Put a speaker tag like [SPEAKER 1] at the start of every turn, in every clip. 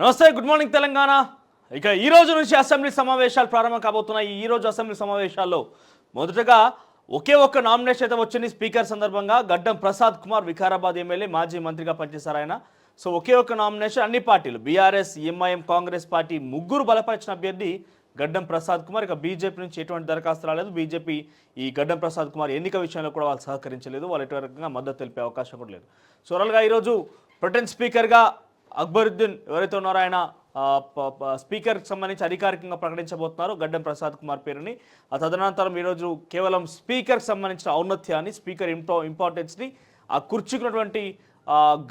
[SPEAKER 1] నమస్తే, good morning Telangana. ఇక ఈ రోజు నుంచి అసెంబ్లీ సమావేశాలు ప్రారంభం కాబోతున్నాయి. ఈ రోజు అసెంబ్లీ సమావేశాల్లో మొదటగా ఒకే ఒక్క నామినేషన్ అయితే వచ్చింది. స్పీకర్ సందర్భంగా గడ్డం ప్రసాద్ కుమార్, వికారాబాద్ ఎమ్మెల్యే, మాజీ మంత్రిగా పనిచేశారు ఆయన. సో ఒకే ఒక్క నామినేషన్, అన్ని పార్టీలు బీఆర్ఎస్, ఎంఐఎం, కాంగ్రెస్ పార్టీ ముగ్గురు బలపరిచిన అభ్యర్థి గడ్డం ప్రసాద్ కుమార్. ఇక బీజేపీ నుంచి ఎటువంటి దరఖాస్తు రాలేదు. బీజేపీ ఈ గడ్డం ప్రసాద్ కుమార్ ఎన్నిక విషయంలో కూడా వాళ్ళు సహకరించలేదు. వాళ్ళు ఎటువంటి రకంగా మద్దతు తెలిపే అవకాశం కూడా లేదు. సో ఓవరాల్గా ఈరోజు ప్రొటెన్ స్పీకర్గా అక్బరుద్దీన్ ఎవరైతే ఉన్నారో ఆయన స్పీకర్కి సంబంధించి అధికారికంగా ప్రకటించబోతున్నారు గడ్డం ప్రసాద్ కుమార్ పేరుని. ఆ తదనంతరం ఈరోజు కేవలం స్పీకర్కి సంబంధించిన ఔన్నత్యాన్ని, స్పీకర్ ఇంపార్టెన్స్ని, ఆ కూర్చుకున్నటువంటి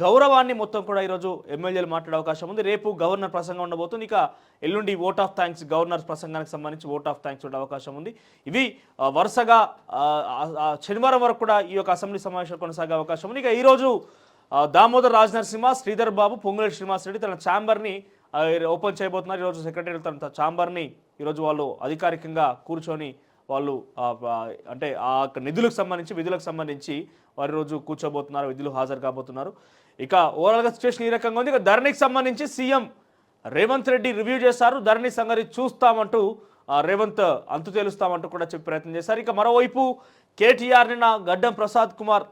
[SPEAKER 1] గౌరవాన్ని మొత్తం కూడా ఈరోజు ఎమ్మెల్యేలు మాట్లాడే అవకాశం ఉంది. రేపు గవర్నర్ ప్రసంగం ఉండబోతుంది. ఇక ఎల్లుండి ఓట్ ఆఫ్ థ్యాంక్స్, గవర్నర్ ప్రసంగానికి సంబంధించి ఓట్ ఆఫ్ థ్యాంక్స్ ఉండే అవకాశం ఉంది. ఇవి వరుసగా శనివారం వరకు కూడా ఈ యొక్క అసెంబ్లీ సమావేశాలు కొనసాగే అవకాశం ఉంది. ఇక ఈరోజు దామోదర్ రాజనరసింహ, శ్రీధర్ బాబు, పొంగులేటి శ్రీనివాసరెడ్డి తన ఛాంబర్ని ఓపెన్ చేయబోతున్నారు. ఈరోజు సెక్రటరీ తన ఛాంబర్ని ఈరోజు వాళ్ళు అధికారికంగా కూర్చొని వాళ్ళు అంటే ఆ నిధులకు సంబంధించి, విధులకు సంబంధించి వారి రోజు కూర్చోబోతున్నారు, విధులు హాజరు కాబోతున్నారు. ఇక ఓవరాల్గా సిచ్యువేషన్ ఈ రకంగా ఉంది. ఇక ధరణికి సంబంధించి సీఎం రేవంత్ రెడ్డి రివ్యూ చేశారు. ధరణి సంగతి చూస్తామంటూ రేవంత్ అంతు తేలుస్తామంటూ కూడా చెప్పే ప్రయత్నం చేశారు. ఇక మరోవైపు కేటీఆర్ నిన్న గడ్డం ప్రసాద్ కుమార్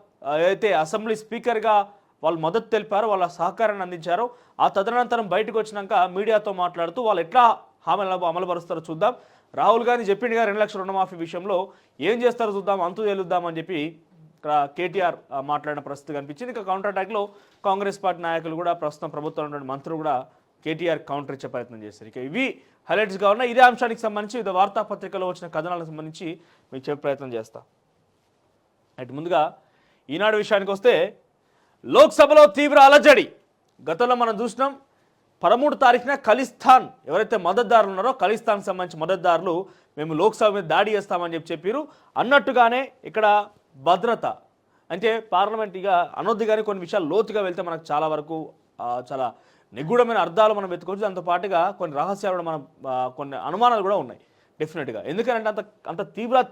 [SPEAKER 1] అయితే అసెంబ్లీ స్పీకర్గా వాళ్ళు మద్దతు తెలిపారో, వాళ్ళ సహకారాన్ని అందించారో, ఆ తదనంతరం బయటకు వచ్చినాక మీడియాతో మాట్లాడుతూ వాళ్ళు ఎట్లా హామీలను అమలుపరుస్తారో చూద్దాం. రాహుల్ గాంధీ చెప్పిండుగా 2 లక్షల రుణమాఫీ విషయంలో ఏం చేస్తారో చూద్దాం, అంతు తేలుద్దామని చెప్పి ఇక్కడ కేటీఆర్ మాట్లాడిన పరిస్థితి కనిపించింది. ఇక కౌంటర్ అటాక్లో కాంగ్రెస్ పార్టీ నాయకులు కూడా, ప్రస్తుతం ప్రభుత్వంలో ఉన్న మంత్రులు కూడా కేటీఆర్ కౌంటర్ ఇచ్చే ప్రయత్నం చేశారు. ఇక ఇవి హైలైట్స్గా ఉన్న ఇదే అంశానికి సంబంధించి వివిధ వార్తాపత్రికల్లో వచ్చిన కథనాలకు సంబంధించి మీకు చెప్పే ప్రయత్నం చేస్తా. అటు ముందుగా ఈనాడు విషయానికి వస్తే లోక్సభలో తీవ్ర అలజడి. గతంలో మనం చూసినాం 13 తారీఖున ఖలిస్తాన్ ఎవరైతే మద్దతుదారులు ఉన్నారో, ఖలిస్తాన్కి సంబంధించి మద్దతుదారులు మేము లోక్సభ మీద దాడి చేస్తామని చెప్పారు. అన్నట్టుగానే ఇక్కడ భద్రత అంటే పార్లమెంట్ ఇక అనొద్దు, కానీ కొన్ని విషయాలు లోతుగా వెళ్తే మనకు చాలా వరకు చాలా నిగూఢమైన అర్థాలు మనం వెతుకోవచ్చు. దాంతో పాటుగా కొన్ని రహస్యాలు కూడా మనం కొన్ని అనుమానాలు కూడా ఉన్నాయి డెఫినెట్గా. ఎందుకంటే అంత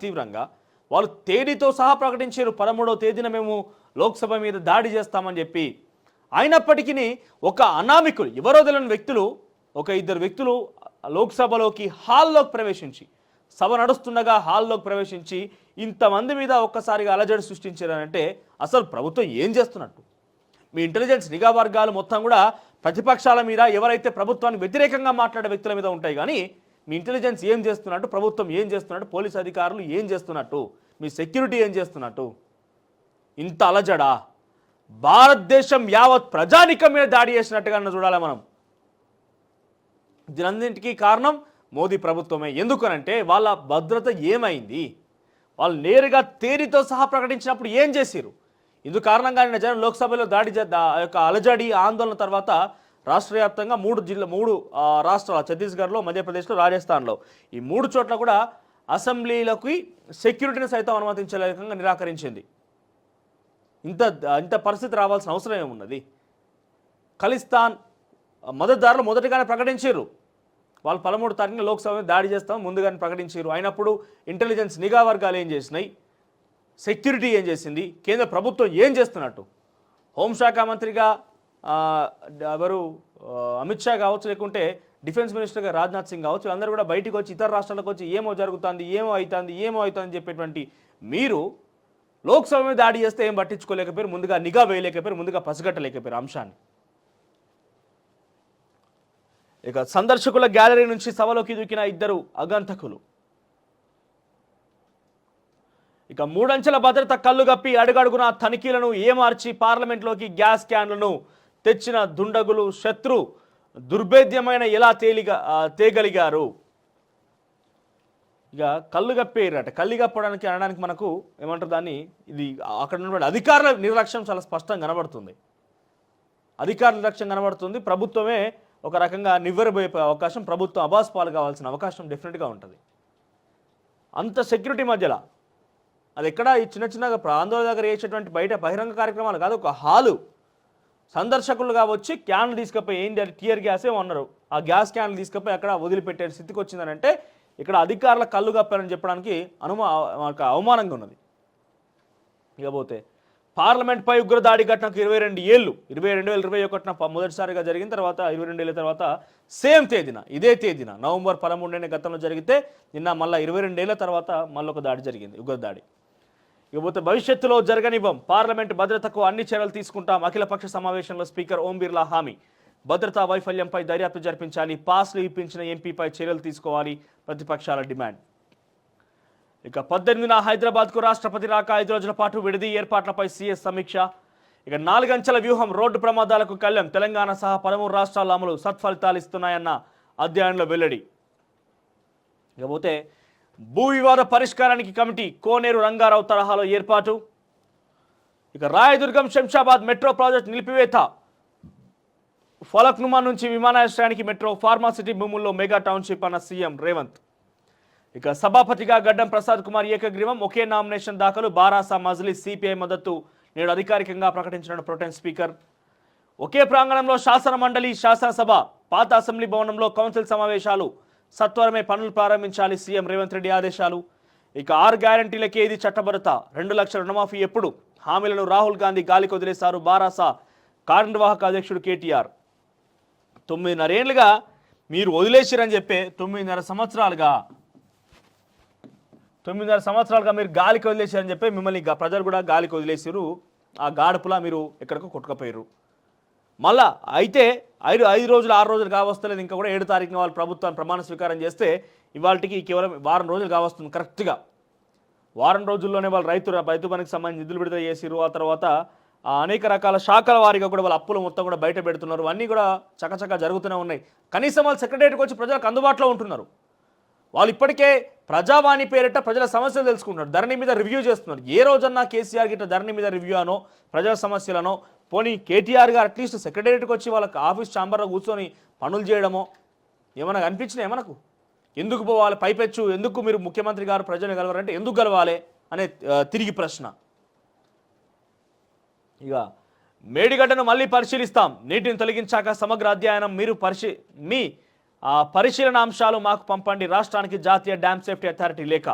[SPEAKER 1] తీవ్రంగా వాళ్ళు తేదీతో సహా ప్రకటించారు. 13వ తేదీన మేము లోక్సభ మీద దాడి చేస్తామని చెప్పి. అయినప్పటికీ ఒక అనామికులు, ఎవరో తెలియని వ్యక్తులు, ఒక 2 వ్యక్తులు లోక్సభలోకి హాల్లోకి ప్రవేశించి, సభ నడుస్తుండగా హాల్లోకి ప్రవేశించి ఇంతమంది మీద ఒక్కసారిగా అలజడి సృష్టించారంటే అసలు ప్రభుత్వం ఏం చేస్తున్నట్టు? మీ ఇంటెలిజెన్స్ నిఘా వర్గాలు మొత్తం కూడా ప్రతిపక్షాల మీద, ఎవరైతే ప్రభుత్వానికి వ్యతిరేకంగా మాట్లాడే వ్యక్తుల మీద ఉంటాయి. కానీ మీ ఇంటెలిజెన్స్ ఏం చేస్తున్నట్టు, ప్రభుత్వం ఏం చేస్తున్నట్టు, పోలీస్ అధికారులు ఏం చేస్తున్నట్టు, మీ సెక్యూరిటీ ఏం చేస్తున్నట్టు? ఇంత అలజడా? భారతదేశం యావత్ ప్రజానికం మీద దాడి చేసినట్టుగా చూడాలి మనం. దీనంతటికీ కారణం మోదీ ప్రభుత్వమే. ఎందుకనంటే వాళ్ళ భద్రత ఏమైంది? వాళ్ళు నేరుగా తేదీతో సహా ప్రకటించినప్పుడు ఏం చేశారు? ఇందుకు కారణంగా నిన్న జనం లోక్సభలో దాడి యొక్క అలజడి ఆందోళన తర్వాత రాష్ట్ర వ్యాప్తంగా 3 రాష్ట్రాలు, ఛత్తీస్గఢ్లో, మధ్యప్రదేశ్లో, రాజస్థాన్లో, ఈ 3 చోట్ల కూడా అసెంబ్లీలకి సెక్యూరిటీని సైతం అనుమతించలేకంగా నిరాకరించింది. ఇంత పరిస్థితి రావాల్సిన అవసరం ఏమున్నది? ఖలిస్తాన్ మద్దతుదారులు మొదటిగానే ప్రకటించారు. వాళ్ళు 13 తారీఖున లోక్సభ దాడి చేస్తాం ముందుగానే ప్రకటించారు. అయినప్పుడు ఇంటెలిజెన్స్ నిఘా వర్గాలు ఏం చేసినాయి? సెక్యూరిటీ ఏం చేసింది? కేంద్ర ప్రభుత్వం ఏం చేస్తున్నట్టు? హోంశాఖ మంత్రిగా ఎవరు అమిత్ షా కావచ్చు, లేకుంటే డిఫెన్స్ మినిస్టర్గా రాజ్నాథ్ సింగ్ కావచ్చు, అందరూ కూడా బయటికి వచ్చి ఇతర రాష్ట్రాలకు వచ్చి ఏమో జరుగుతుంది, ఏమో అవుతుంది చెప్పేటువంటి మీరు లోక్సభ మీద దాడి చేస్తే ఏం పట్టించుకోలేకపోయారు, ముందుగా నిఘా వేయలేకపోయారు, ముందుగా పసిగట్టలేకపోయారు అంశాన్ని. ఇక సందర్శకుల గ్యాలరీ నుంచి సభలోకి దూకిన 2 అగంతకులు. ఇక 3 అంచెల భద్రత కళ్ళుగప్పి అడుగడుగున తనిఖీలను ఏమార్చి పార్లమెంట్లోకి గ్యాస్ క్యాన్లను తెచ్చిన దుండగులు శత్రు దుర్భేద్యమైన ఎలా తేగలిగారు? ఇక కళ్ళు కప్పేయరట. కళ్ళు కప్పడానికి అనడానికి మనకు ఏమంటారు దాన్ని, ఇది అక్కడ ఉన్నటువంటి అధికారుల నిర్లక్ష్యం చాలా స్పష్టంగా కనబడుతుంది. అధికారుల నిర్లక్ష్యం కనబడుతుంది. ప్రభుత్వమే ఒక రకంగా నివ్వెరబోయే అవకాశం, ప్రభుత్వం అబాస్పాలు కావాల్సిన అవకాశం డెఫినెట్గా ఉంటుంది. అంత సెక్యూరిటీ మధ్యలో అది ఎక్కడ ఈ చిన్నగా ఆందోళన దగ్గర చేసేటువంటి బయట బహిరంగ కార్యక్రమాలు కాదు, ఒక హాలు. సందర్శకులుగా వచ్చి క్యాన్లు తీసుకుపోయి ఏంటి టియర్ గ్యాస్ ఏమన్నారు, ఆ గ్యాస్ క్యాన్లు తీసుకుపోయి అక్కడ వదిలిపెట్టే స్థితికి వచ్చిందనంటే ఇక్కడ అధికారుల కళ్ళు కప్పారని చెప్పడానికి అవమానంగా ఉన్నది. ఇకపోతే పార్లమెంట్పై ఉగ్రదాడి ఘటనకు 22 ఏళ్ళు 2021 మొదటిసారిగా జరిగిన తర్వాత 22 ఏళ్ళ తర్వాత సేమ్ తేదీన ఇదే తేదీన నవంబర్ 13న గతంలో జరిగితే నిన్న మళ్ళీ 22 ఏళ్ళ తర్వాత మళ్ళొక దాడి జరిగింది ఉగ్రదాడి. ఇకపోతే భవిష్యత్తులో జరగనివ్వం, పార్లమెంట్ భద్రతకు అన్ని చర్యలు తీసుకుంటాం. అఖిలపక్ష సమావేశంలో స్పీకర్ ఓం బిర్లా హామీ. భద్రతా వైఫల్యంపై దర్యాప్తు జరిపించాలి, పాస్లు ఇప్పించిన ఎంపీపై చర్యలు తీసుకోవాలి ప్రతిపక్షాల డిమాండ్. ఇక 18న హైదరాబాద్కు రాష్ట్రపతి రాక 5 రోజుల పాటు విడిది ఏర్పాట్లపై సీఎస్ సమీక్ష. ఇక 4 అంచెల వ్యూహం, రోడ్డు ప్రమాదాలకు కళ్లెం. తెలంగాణ సహా 13 రాష్ట్రాల అమలు సత్ఫలితాలు ఇస్తున్నాయన్న అధ్యయనంలో వెల్లడి. ఇకపోతే భూ వివాద పరిష్కారానికి కమిటీ, కోనేరు రంగారావు తరహాలో ఏర్పాటు. ఇక రాయదుర్గం శంషాబాద్ మెట్రో ప్రాజెక్ట్ నిలిపివేత. ఫలక్నుమా నుంచి విమానాశ్రయానికి మెట్రో, ఫార్మాసిటీ భూముల్లో మెగా టౌన్షిప్ అన్న సీఎం రేవంత్. ఇక సభాపతిగా గడ్డం ప్రసాద్ కుమార్ ఏకగ్రీవం, ఒకే నామినేషన్ దాఖలు. బారాసా మజ్లిస్ సిపిఐ మద్దతు నేడు అధికారికంగా ప్రకటించిన ప్రొటెం స్పీకర్. ఒకే ప్రాంగణంలో శాసన మండలి, శాసనసభ, పాత అసెంబ్లీ భవనంలో కౌన్సిల్ సమావేశాలు. సత్వరమే పనులు ప్రారంభించాలి, సీఎం రేవంత్ రెడ్డి ఆదేశాలు. ఇక 6 గ్యారంటీలకే ఇది చట్టబద్ధత. 2 లక్షల రుణమాఫీ ఎప్పుడు? హామీలను రాహుల్ గాంధీ గాలికి వదిలేశారు. బారాసా కార్యనిర్వాహక అధ్యక్షుడు కేటీఆర్. 9.5 ఏళ్లుగా మీరు వదిలేసిరని చెప్పే 9.5 సంవత్సరాలుగా మీరు గాలికి వదిలేసారని చెప్పి మిమ్మల్ని ప్రజలు కూడా గాలికి వదిలేసారు. ఆ గాడుపులా మీరు ఎక్కడికో కొట్టుకుపోయారు. మళ్ళా అయితే 5 రోజులు 6 రోజులు కావస్తలేదు, ఇంకా కూడా 7 తారీఖున వాళ్ళు ప్రభుత్వాన్ని ప్రమాణ స్వీకారం చేస్తే ఇవాళకి కేవలం వారం రోజులు కావస్తుంది. కరెక్ట్గా వారం రోజుల్లోనే వాళ్ళు రైతు పనికి సంబంధించి నిధులు విడుదల చేసిరు. ఆ తర్వాత అనేక రకాల శాఖల వారీగా కూడా వాళ్ళ అప్పులు మొత్తం కూడా బయట పెడుతున్నారు. అన్నీ కూడా చకచకా జరుగుతూనే ఉన్నాయి. కనీసం వాళ్ళు సెక్రటరీకి వచ్చి ప్రజలకు అందుబాటులో ఉంటున్నారు. వాళ్ళు ఇప్పటికే ప్రజావాణి పేరిట ప్రజల సమస్యలు తెలుసుకుంటున్నారు, ధరణి మీద రివ్యూ చేస్తున్నారు. ఏ రోజన్నా కేసీఆర్ గిట్ట ధరణి మీద రివ్యూ అనో ప్రజల సమస్యలనో, పోనీ కేటీఆర్ గారు అట్లీస్ట్ సెక్రటరీకి వచ్చి వాళ్ళకి ఆఫీస్ ఛాంబర్లో కూర్చొని పనులు చేయడమో ఏమైనా అనిపించినాయి మనకు? ఎందుకు పోవాలి పైపెచ్చు? ఎందుకు మీరు ముఖ్యమంత్రి గారు ప్రజలను గెలవాలంటే ఎందుకు గెలవాలి అనే తిరిగి ప్రశ్న. ఇక మేడిగడ్డను మళ్ళీ పరిశీలిస్తాం, నీటిని తొలగించాక సమగ్ర అధ్యయనం. మీరు పరిశీలన అంశాలు మాకు పంపండి. రాష్ట్రానికి జాతీయ డ్యామ్ సేఫ్టీ అథారిటీ లేఖ.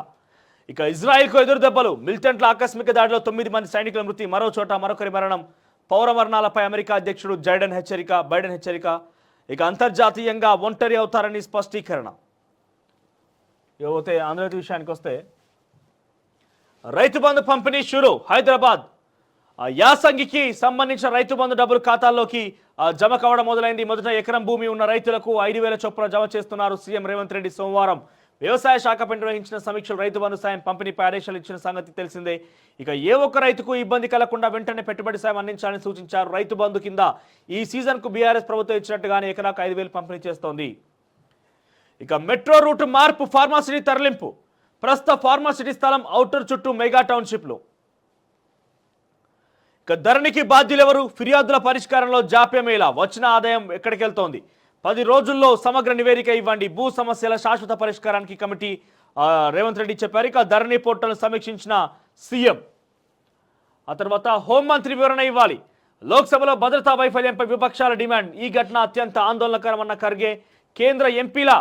[SPEAKER 1] ఇక ఇజ్రాయిల్కు ఎదురు దెబ్బలు, మిలిటెంట్ల ఆకస్మిక దాడిలో 9 మంది సైనికుల మృతి, మరో చోట మరొకరి మరణం. పౌర మరణాలపై అమెరికా అధ్యక్షుడు బైడెన్ హెచ్చరిక. ఇక అంతర్జాతీయంగా ఒంటరి అవుతారని స్పష్టీకరణ. ఇకపోతే ఆంధ్రజ్యోతి విషయానికి వస్తే రైతు బంధు పంపిణీ షురు. హైదరాబాద్ యాసంగికి సంబంధించిన రైతు బంధు డబ్బులు ఖాతాల్లోకి జమ కావడం మొదలైంది. మొదట ఎకరం భూమి ఉన్న రైతులకు 5,000 చొప్పున జమ చేస్తున్నారు సీఎం రేవంత్ రెడ్డి. సోమవారం వ్యవసాయ శాఖపై నిర్వహించిన సమీక్షలు రైతు బంధు సాయం పంపిణీపై ఆదేశాలు ఇచ్చిన సంగతి తెలిసిందే. ఇక ఏ ఒక్క రైతుకు ఇబ్బంది కలగకుండా వెంటనే పెట్టుబడి సాయం అందించాలని సూచించారు. రైతు బంధు కింద ఈ సీజన్కు బీఆర్ఎస్ ప్రభుత్వం ఇచ్చినట్టుగానే ఎకరాకు 5,000 పంపిణీ చేస్తోంది. ఇక మెట్రో రూట్ మార్పు, ఫార్మాసిటీ తరలింపు. ప్రస్తుత ఫార్మాసిటీ స్థలం ఔటర్ చుట్టూ మెగా టౌన్షిప్లు. ఇక ధరణికి బాధ్యులెవరు? ఫిర్యాదుల పరిష్కారంలో జాప్యమేలా? వచ్చిన ఆదాయం ఎక్కడికి వెళ్తోంది? 10 రోజుల్లో సమగ్ర నివేదిక ఇవ్వండి. భూ సమస్యల శాశ్వత పరిష్కారానికి కమిటీ రేవంత్ రెడ్డి చెప్పారు. ఇక ధరణి పోర్టల్ సమీక్షించిన సీఎం. ఆ తర్వాత హోంమంత్రి వివరణ ఇవ్వాలి. లోక్సభలో భద్రతా వైఫల్యంపై విపక్షాల డిమాండ్. ఈ ఘటన అత్యంత ఆందోళనకరమన్న ఖర్గే. కేంద్రం ఎంపీల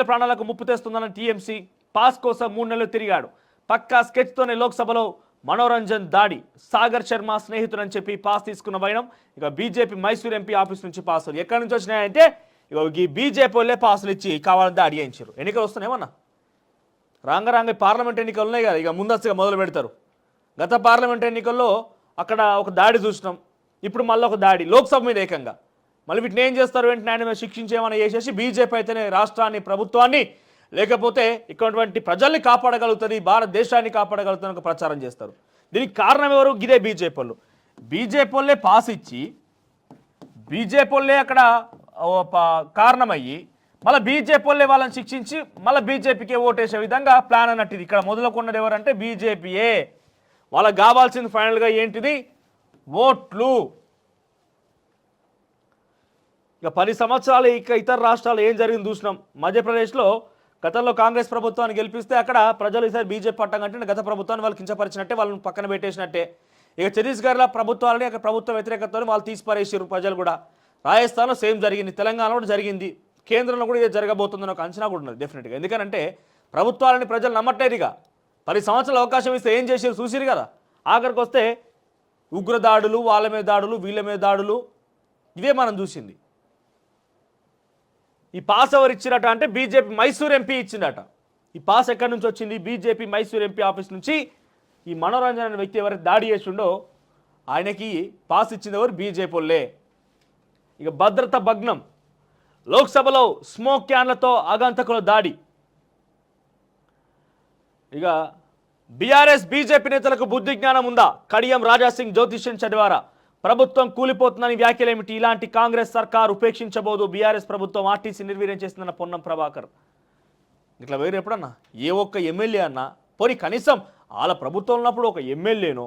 [SPEAKER 1] ప్రాణాలకు ముప్పు తెస్తుందన్న టీఎంసీ. పాస్ కోసం 3 నెలలు తిరిగాడు. పక్కా స్కెచ్తోనే లోక్సభలో మనోరంజన్ దాడి. సాగర్ శర్మ స్నేహితుడని చెప్పి పాస్ తీసుకున్న వైనం. ఇక బీజేపీ మైసూర్ ఎంపీ ఆఫీస్ నుంచి పాసులు ఎక్కడి నుంచి వచ్చినాయంటే ఈ బీజేపీ వాళ్ళే పాసులు ఇచ్చి కావాలని దాడి చేయించారు. ఎన్నికలు వస్తున్నాయేమన్నా రాంగ పార్లమెంట్ ఎన్నికలు ఉన్నాయి కదా, ఇక ముందస్తుగా మొదలు పెడతారు. గత పార్లమెంట్ ఎన్నికల్లో అక్కడ ఒక దాడి చూసినాం, ఇప్పుడు మళ్ళీ ఒక దాడి లోక్సభ మీద ఏకంగా. మళ్ళీ వీటిని ఏం చేస్తారు? వెంటనే ఆయన శిక్షించేమని చేసేసి బీజేపీ అయితేనే రాష్ట్రాన్ని, ప్రభుత్వాన్ని, లేకపోతే ఇక్కడటువంటి ప్రజల్ని కాపాడగలుగుతుంది, భారతదేశాన్ని కాపాడగలుగుతుంది ప్రచారం చేస్తారు. దీనికి కారణం ఎవరు? గిదే బీజేపీ వాళ్ళు. బీజేపీ వాళ్ళే పాస్ ఇచ్చి బీజేపీ వాళ్ళే అక్కడ కారణమయ్యి మళ్ళీ బీజేపీ వాళ్ళే వాళ్ళని శిక్షించి మళ్ళీ బీజేపీకి ఓటేసే విధంగా ప్లాన్ అన్నట్టు. ఇది ఇక్కడ మొదలుకున్నది ఎవరంటే బీజేపీయే. వాళ్ళకి కావాల్సింది ఫైనల్గా ఏంటిది? ఓట్లు. ఇక 10 సంవత్సరాలు ఇతర రాష్ట్రాలు ఏం జరిగింది చూసినాం. మధ్యప్రదేశ్లో గతంలో కాంగ్రెస్ ప్రభుత్వాన్ని గెలిపిస్తే అక్కడ ప్రజలు ఈసారి బీజేపీ పట్టం కంటే గత ప్రభుత్వాన్ని వాళ్ళు కించపరిచినట్టే, వాళ్ళని పక్కన పెట్టేసినట్టే. ఇక ఛత్తీస్గఢ్లో ప్రభుత్వాలని అక్కడ ప్రభుత్వ వ్యతిరేకతను వాళ్ళు తీసిపారేసారు ప్రజలు కూడా. రాజస్థాన్లో సేమ్ జరిగింది, తెలంగాణలో కూడా జరిగింది, కేంద్రంలో కూడా ఇది జరగబోతుందని ఒక అంచనా కూడా ఉన్నది డెఫినెట్గా. ఎందుకంటే ప్రభుత్వాలని ప్రజలు నమ్మట్లేదు. ఇక 10 సంవత్సరాల అవకాశం ఇస్తే ఏం చేసారు చూసిరు కదా. ఆఖరికి వస్తే ఉగ్రదాడులు, వాళ్ళ మీద దాడులు, వీళ్ళ మీద దాడులు, ఇవే మనం చూసింది. ఈ పాస్ ఎవరు ఇచ్చినట అంటే బీజేపీ మైసూర్ ఎంపీ ఇచ్చిందట. ఈ పాస్ ఎక్కడి నుంచి వచ్చింది? బీజేపీ మైసూర్ ఎంపీ ఆఫీస్ నుంచి. ఈ మనోరంజన్ అనే వ్యక్తి ఎవరైతే దాడి చేసిండో ఆయనకి పాస్ ఇచ్చింది ఎవరు? బీజేపీ వాళ్ళే. ఇక భద్రత భగ్నం, లోక్సభలో స్మోక్ క్యాన్లతో ఆగంతకుల దాడి. ఇక బీఆర్ఎస్ బీజేపీ నేతలకు బుద్ధి జ్ఞానం ఉందా? కడియం రాజాసింగ్ జ్యోతిష్యం చదివారా? ప్రభుత్వం కూలిపోతుందని వ్యాఖ్యలేమిటి? ఇలాంటి కాంగ్రెస్ సర్కార్ ఉపేక్షించబోదు, బీఆర్ఎస్ ప్రభుత్వం ఆర్టీసీ నిర్వీర్యం చేసిందన్న పొన్నం ప్రభాకర్. ఇట్లా వేరే ఎప్పుడన్నా ఏ ఒక్క ఎమ్మెల్యే అన్నా పోనీ కనీసం వాళ్ళ ప్రభుత్వం ఉన్నప్పుడు ఒక ఎమ్మెల్యేనో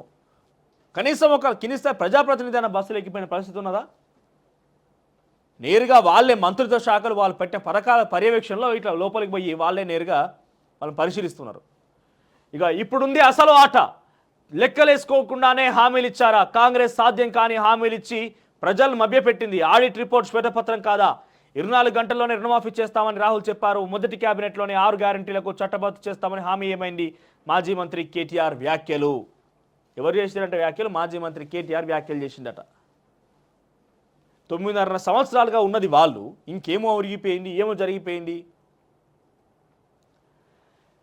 [SPEAKER 1] కనీసం ఒక కింది ప్రజాప్రతినిధి అన్న బస్సులు ఎక్కిపోయిన పరిస్థితి ఉన్నదా? నేరుగా వాళ్ళే మంత్రిత్వ శాఖలు వాళ్ళు పెట్టే పథకాల పర్యవేక్షణలో ఇట్లా లోపలికి పోయి వాళ్ళే నేరుగా వాళ్ళని పరిశీలిస్తున్నారు. ఇక ఇప్పుడుంది అసలు ఆట. లెక్కలేసుకోకుండానే హామీలు ఇచ్చారా? కాంగ్రెస్ సాధ్యం కాని హామీలు ఇచ్చి ప్రజలను మభ్యపెట్టింది. ఆడిట్ రిపోర్ట్ శ్వేతపత్రం కాదా? 24 గంటల్లోనే రుణమాఫీ చేస్తామని రాహుల్ చెప్పారు. మొదటి క్యాబినెట్లోనే 6 గ్యారంటీలకు చట్టబద్ధ చేస్తామని హామీ ఏమైంది? మాజీ మంత్రి కేటీఆర్ వ్యాఖ్యలు. ఎవరు చేసిందంటే వ్యాఖ్యలు? మాజీ మంత్రి కేటీఆర్ వ్యాఖ్యలు చేసిందట. 9.5 సంవత్సరాలుగా ఉన్నది వాళ్ళు, ఇంకేమో ఒరిగిపోయింది, ఏమో జరిగిపోయింది.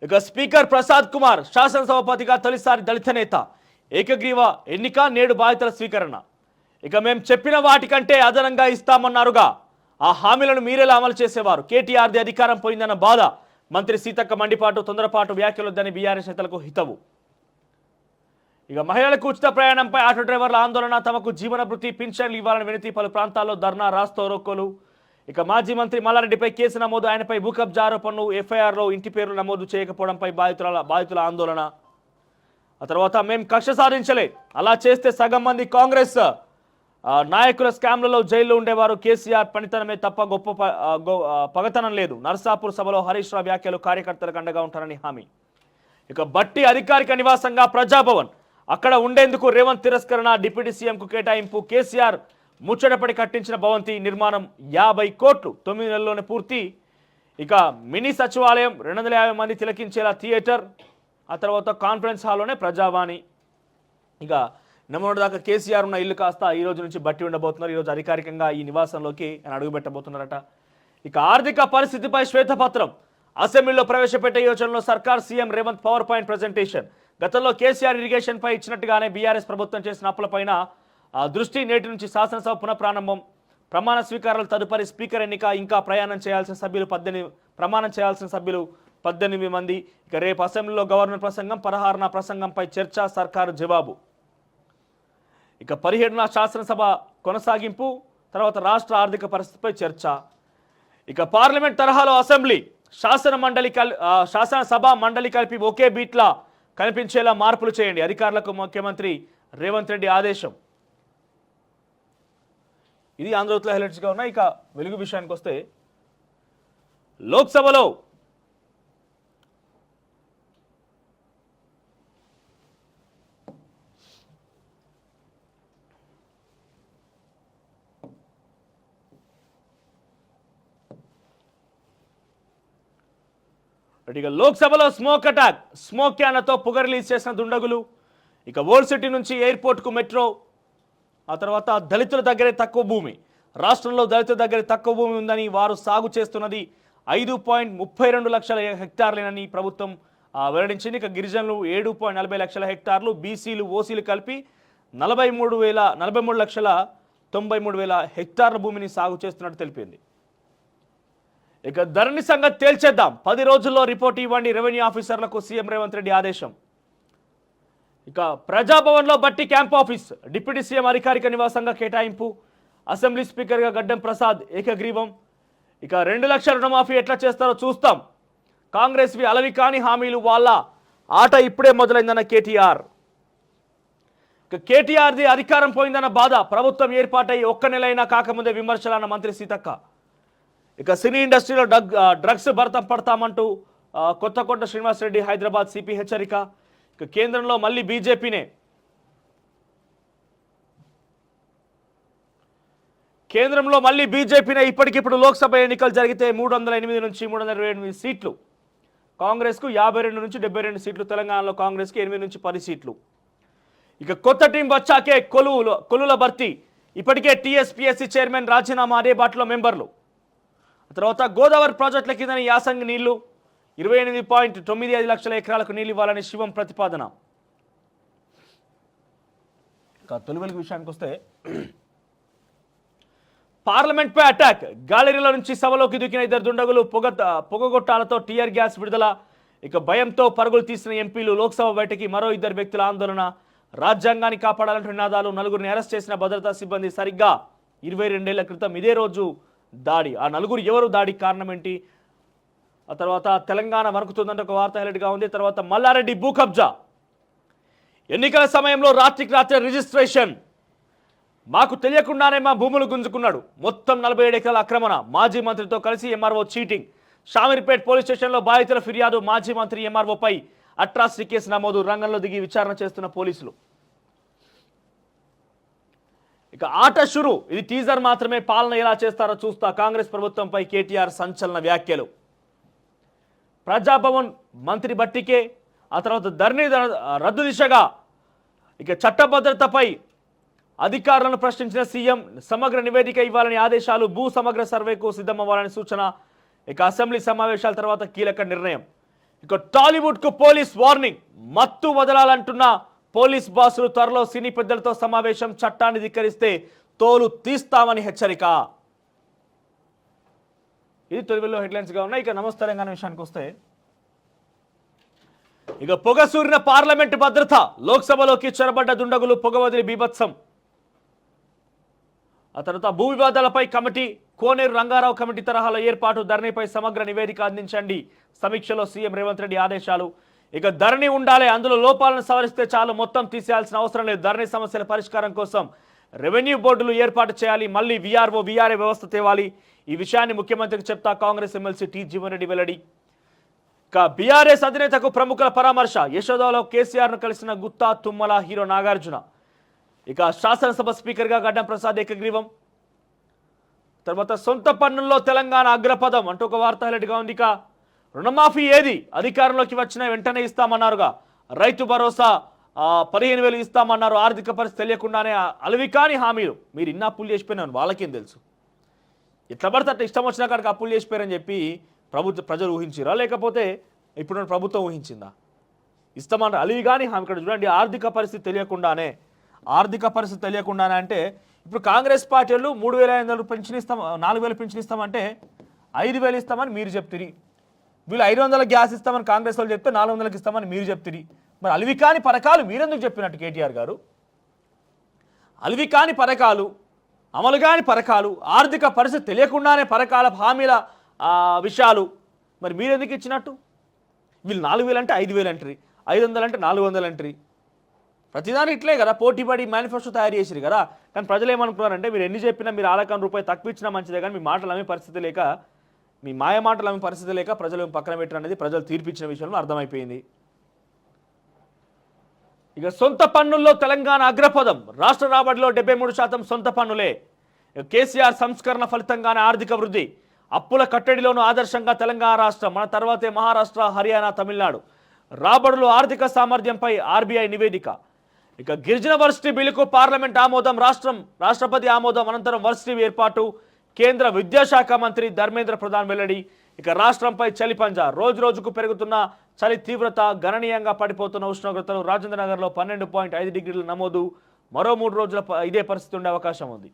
[SPEAKER 1] ఇక స్పీకర్ ప్రసాద్ కుమార్ శాసనసభాపతిగా తొలిసారి దళిత నేత. ఏకగ్రీవ ఎన్నిక, నేడు బాధ్యతల స్వీకరణ. ఇక మేము చెప్పిన వాటికంటే అదనంగా ఇస్తామన్నారుగా, ఆ హామీలను మీరేలా అమలు చేసేవారు? కేటీఆర్ది అధికారం పోయిందన్న బాధ. మంత్రి సీతక్క మండిపాటు, తొందరపాటు వ్యాఖ్యలొద్దని బీఆర్ఎస్ నేతలకు హితవు. ఇక మహిళలకు ఉచిత ప్రయాణంపై ఆటో డ్రైవర్ల ఆందోళన. తమకు జీవన భృతి, పింఛన్లు ఇవ్వాలని వినతి. పలు ప్రాంతాల్లో ధర్నా, రాస్తారోకోలు. ఇక మాజీ మంత్రి మల్లారెడ్డిపై కేసు నమోదు. ఆయనపై భూకబ్జా ఆరోపణలు. ఎఫ్ఐఆర్లో ఇంటి పేర్లు నమోదు చేయకపోవడంపై బాధితుల ఆందోళన. ఆ తర్వాత మేము కక్ష సాధించలే, అలా చేస్తే సగం మంది కాంగ్రెస్ నాయకుల స్కామ్లలో జైల్లో ఉండేవారు. కేసీఆర్ పనితనమే తప్ప గొప్ప పగతనం లేదు. నర్సాపూర్ సభలో హరీష్ రావు వ్యాఖ్యలు. కార్యకర్తలకు అండగా ఉంటారని హామీ. ఇక బట్టి అధికారిక నివాసంగా ప్రజాభవన్, అక్కడ ఉండేందుకు రేవంత్ తిరస్కరణ. డిప్యూటీ సీఎంకు కేటాయింపు. కేసీఆర్ ముచ్చటపడి కట్టించిన భవంతి నిర్మాణం 50 కోట్లు, 9 నెలల్లోనే పూర్తి. ఇక మినీ సచివాలయం, 250 మంది తిలకించేలా థియేటర్. ఆ తర్వాత కాన్ఫరెన్స్ హాల్లోనే ప్రజావాణి. ఇక నమ్మడం దాకా కేసీఆర్ ఉన్న ఇల్లు కాస్త ఈ రోజు నుంచి బట్టి ఉండబోతున్నారు. ఈరోజు అధికారికంగా ఈ నివాసంలోకి ఆయన అడుగుపెట్టబోతున్నారట. ఇక ఆర్థిక పరిస్థితిపై శ్వేతపత్రం. అసెంబ్లీలో ప్రవేశపెట్టే యోచనలో సర్కార్. CM Revanth power point presentation. గతంలో కేసీఆర్ ఇరిగేషన్ పై ఇచ్చినట్టుగానే బీఆర్ఎస్ ప్రభుత్వం చేసిన అప్పులపైన దృష్టి. నేటి నుంచి శాసనసభ పునఃప్రారంభం. ప్రమాణ స్వీకారాలు తదుపరి స్పీకర్ ఎన్నిక. ఇంకా ప్రమాణం చేయాల్సిన సభ్యులు 18 మంది. ఇక రేపు అసెంబ్లీలో గవర్నర్ ప్రసంగం. 16న ప్రసంగంపై చర్చ, సర్కారు జవాబు. ఇక 17న శాసనసభ కొనసాగింపు. తర్వాత రాష్ట్ర ఆర్థిక పరిస్థితిపై చర్చ. ఇక పార్లమెంట్ తరహాలో అసెంబ్లీ, శాసనసభ మండలి కలిపి ఒకే బీట్లా కనిపించేలా మార్పులు చేయండి. అధికారులకు ముఖ్యమంత్రి రేవంత్ రెడ్డి ఆదేశం. ఇది ఆంధ్రజ్యోతిలో హైలైట్స్గా ఉన్నాయి. ఇక వెలుగు విషయానికి వస్తే లోక్సభలో స్మోక్ అటాక్. స్మోక్ క్యాన్లతో పొగ రిలీజ్ చేసిన దుండగులు. ఇక ఓల్డ్ సిటీ నుంచి ఎయిర్పోర్ట్కు మెట్రో. ఆ తర్వాత దళితుల దగ్గరే తక్కువ భూమి. రాష్ట్రంలో దళితుల దగ్గర తక్కువ భూమి ఉందని, వారు సాగు చేస్తున్నది 5.32 లక్షల హెక్టార్లేనని ప్రభుత్వం వెల్లడించింది. ఇక గిరిజనులు 7.40 లక్షల హెక్టార్లు, బీసీలు, ఓసీలు కలిపి 43,93,93,000 హెక్టార్ల భూమిని సాగు చేస్తున్నట్టు తెలిపింది. ఇక ధరణి సంగతి తేల్చేద్దాం. 10 రోజుల్లో రిపోర్ట్ ఇవ్వండి రెవెన్యూ ఆఫీసర్లకు సీఎం రేవంత్ రెడ్డి ఆదేశం. ఇక ప్రజాభవన్లో బట్టి క్యాంప్ ఆఫీస్. డిప్యూటీ సీఎం అధికారిక నివాసంగా కేటాయింపు. అసెంబ్లీ స్పీకర్గా గడ్డం ప్రసాద్ ఏకగ్రీవం. ఇక 2 లక్షల రుణమాఫీ ఎట్లా చేస్తారో చూస్తాం. కాంగ్రెస్వి అలవి కాని హామీలు, వాళ్ళ ఆట ఇప్పుడే మొదలైందన్న కేటీఆర్. ఇక కేటీఆర్ది అధికారం పోయిందన్న బాధ. ప్రభుత్వం ఏర్పాటై 1 నెలైనా కాకముందే విమర్శలన్న మంత్రి సీతక్క. ఇక సినీ ఇండస్ట్రీలో డ్రగ్స్ భర్తం పడతామంటూ కొత్తకోట శ్రీనివాసరెడ్డి హైదరాబాద్ సిపి హెచ్చరిక. ఇక కేంద్రంలో మళ్ళీ బీజేపీనే. ఇప్పటికిప్పుడు లోక్సభ ఎన్నికలు జరిగితే 308 నుంచి 328 సీట్లు కాంగ్రెస్కు, 52 నుంచి 72 సీట్లు తెలంగాణలో కాంగ్రెస్కి, 8 నుంచి 10 సీట్లు. ఇక కొత్త టీం వచ్చాకే కొలువుల భర్తీ. ఇప్పటికే టీఎస్పీఎస్సీ చైర్మన్ రాజీనామా, అదే బాటలో మెంబర్లు. తర్వాత గోదావరి ప్రాజెక్టుల కింద యాసంగి నీళ్లు 28.95 లక్షల ఎకరాలకు నీళ్లు ఇవ్వాలని శివం ప్రతిపాదన. ఇక తొలి వెలుగు విషయానికి వస్తే పార్లమెంట్ పై అటాక్. గ్యాలరీలో నుంచి సభలోకి దూకిన ఇద్దరు దుండగులు, పొగగొట్టాలతో టీయర్ గ్యాస్ విడుదల. ఇక భయంతో పరుగులు తీసిన ఎంపీలు. లోక్సభ బయటకి మరో ఇద్దరు వ్యక్తుల ఆందోళన. రాజ్యాంగాన్ని కాపాడాలంటూ నినాదాలు. నలుగురిని అరెస్ట్ చేసిన భద్రతా సిబ్బంది. సరిగ్గా 22 ఏళ్ల క్రితం ఇదే రోజు దాడి. ఆ నలుగురు ఎవరు, దాడికి కారణం ఏంటి? ఆ తర్వాత తెలంగాణ వణుకుతుందంటే ఒక వార్త హైలైట్గా ఉంది. తర్వాత మల్లారెడ్డి భూ కబ్జా. ఎన్నికల సమయంలో రాత్రికి రాత్రి రిజిస్ట్రేషన్. మాకు తెలియకుండానే మా భూములు గుంజుకున్నాడు. మొత్తం 47 ఎకరాల ఆక్రమణ. మాజీ మంత్రితో కలిసి ఎంఆర్ఓ చీటింగ్. షామీర్పేట్ పోలీస్ స్టేషన్లో బాధితుల ఫిర్యాదు. మాజీ మంత్రి ఎంఆర్ఓపై అట్రాసిటీ కేసు నమోదు. రంగంలో దిగి విచారణ చేస్తున్న పోలీసులు. ఇక ఆట షురు. ఇది టీజర్ మాత్రమే. పాలన ఎలా చేస్తారో చూస్తా. కాంగ్రెస్ ప్రభుత్వంపై కేటీఆర్ సంచలన వ్యాఖ్యలు. ప్రజాభవన్ మంత్రి బట్టికే. ఆ తర్వాత ధరణి రద్దు దిశగా ఇక చట్టభద్రతపై అధికారులను ప్రశ్నించిన సీఎం. సమగ్ర నివేదిక ఇవ్వాలని ఆదేశాలు. భూ సమగ్ర సర్వేకు సిద్ధమవ్వాలని సూచన. ఇక అసెంబ్లీ సమావేశాల తర్వాత కీలక నిర్ణయం. ఇక టాలీవుడ్కు పోలీస్ వార్నింగ్. మత్తు వదలాలంటున్న పోలీస్ బాసులు. త్వరలో సినీ పెద్దలతో సమావేశం. చట్టాన్ని ధిక్కరిస్తే తోలు తీస్తామని హెచ్చరిక. ఇది తొలివెల్లో హెడ్లైన్స్గా ఉన్నాయి. ఇక నమస్తే తెలంగాణ విషయానికి వస్తే ఇక పొగసూరిన పార్లమెంటు భద్రత. లోక్సభలోకి చొరబడ్డ దుండగులు. పొగ వదిలి బీభత్సం. ఆ తర్వాత భూ వివాదాలపై కమిటీ. కోనేరు రంగారావు కమిటీ తరహాలో ఏర్పాటు. ధరణిపై సమగ్ర నివేదిక అందించండి. సమీక్షలో సీఎం రేవంత్ రెడ్డి ఆదేశాలు. ఇక ధరణి ఉండాలి, అందులో లోపాలను సవరిస్తే చాలు, మొత్తం తీసేయాల్సిన అవసరం లేదు. ధరణి సమస్యల పరిష్కారం కోసం రెవెన్యూ బోర్డులు ఏర్పాటు చేయాలి. మళ్ళీ వీఆర్ఓ వీఆర్ఏ వ్యవస్థ తేవాలి. ఈ విషయాన్ని ముఖ్యమంత్రికి చెప్తా కాంగ్రెస్ ఎమ్మెల్సీ టి జీవన్ రెడ్డి వెల్లడి. ఇక బీఆర్ఎస్ అధినేతకు ప్రముఖుల పరామర్శ. యశోదాలో కేసీఆర్ను కలిసిన గుత్తా, తుమ్మల, హీరో నాగార్జున. ఇక శాసనసభ స్పీకర్గా గడ్డం ప్రసాద్ ఏకగ్రీవం. తర్వాత సొంత పన్నుల్లో తెలంగాణ అగ్రపదం అంటూ ఒక వార్త హైలైట్గా ఉంది. ఇక రుణమాఫీ ఏది? అధికారంలోకి వచ్చిన వెంటనే ఇస్తామన్నారుగా. రైతు భరోసా 15,000 ఇస్తామన్నారు. ఆర్థిక పరిస్థితి తెలియకుండానే అలవికాని హామీలు. మీరు ఇన్ని అప్పులు చేసిపోయినారు, వాళ్ళకేం తెలుసు? ఎట్లా పడితే అట్లా ఇష్టం వచ్చిన కాడికి అప్పులు చేసిపోయారని చెప్పి ప్రజలు ఊహించారా, లేకపోతే ఇప్పుడు ప్రభుత్వం ఊహించిందా? ఇస్తామన్నారు అలివిగాని హామీ. ఇక్కడ చూడండి, ఆర్థిక పరిస్థితి తెలియకుండానే అంటే ఇప్పుడు కాంగ్రెస్ పార్టీ వాళ్ళు 3,500 పెన్షన్ ఇస్తాం, 4,000 పెన్షన్ ఇస్తామంటే 5,000 ఇస్తామని మీరు చెప్తిరి. వీళ్ళు 500 గ్యాస్ ఇస్తామని కాంగ్రెస్ వాళ్ళు చెప్తే 400కి ఇస్తామని మీరు చెప్తిరి. మరి అలివికాని పథకాలు మీరెందుకు చెప్పినట్టు కేటీఆర్ గారు? అలివికాని పథకాలు, అమలు కాని పథకాలు, ఆర్థిక పరిస్థితి తెలియకుండానే పథకాల హామీల విషయాలు మరి మీరెందుకు ఇచ్చినట్టు? వీళ్ళు 4,000 అంటే 5,000 అంటారు, 500 అంటే 400 అంటారు. ప్రతిదాని ఇట్లే కదా పోటీపడి మేనిఫెస్టో తయారు చేసిరు కదా. కానీ ప్రజలు ఏమనుకున్నారంటే మీరు ఎన్ని చెప్పినా, మీరు ₹1,00,000 తక్కువ ఇచ్చినా మంచిదే, కానీ మీ మాటలు అమ్మే పరిస్థితి లేక, మీ మాయ మాటలు అమ్మే పరిస్థితి లేక ప్రజలు పక్కన పెట్టడం అనేది ప్రజలు తీర్పిచ్చిన విషయంలో అర్థమైపోయింది. ఇక సొంత పన్నుల్లో తెలంగాణ అగ్రపదం. రాష్ట్ర రాబడిలో 73% సొంత పన్నులే. కేసీఆర్ సంస్కరణ ఫలితంగానే ఆర్థిక వృద్ధి. అప్పుల కట్టడిలోనూ ఆదర్శంగా తెలంగాణ రాష్ట్రం. మన తర్వాతే మహారాష్ట్ర, హర్యానా, తమిళనాడు. రాబడులు, ఆర్థిక సామర్థ్యంపై ఆర్బీఐ నివేదిక. ఇక గిరిజన వర్సిటీ బిల్లుకు పార్లమెంట్ ఆమోదం. రాష్ట్రపతి ఆమోదం అనంతరం వర్సిటీ ఏర్పాటు. కేంద్ర విద్యాశాఖ మంత్రి ధర్మేంద్ర ప్రధాన్ వెల్లడి. ఇక రాష్ట్రంపై చలి పంజా. రోజు రోజుకు పెరుగుతున్న చలి తీవ్రత. గణనీయంగా పడిపోతున్న ఉష్ణోగ్రతలు. రాజేంద్రనగర్లో 12.5 డిగ్రీల నమోదు. మరో 3 రోజుల ఇదే పరిస్థితి ఉండే అవకాశం ఉంది.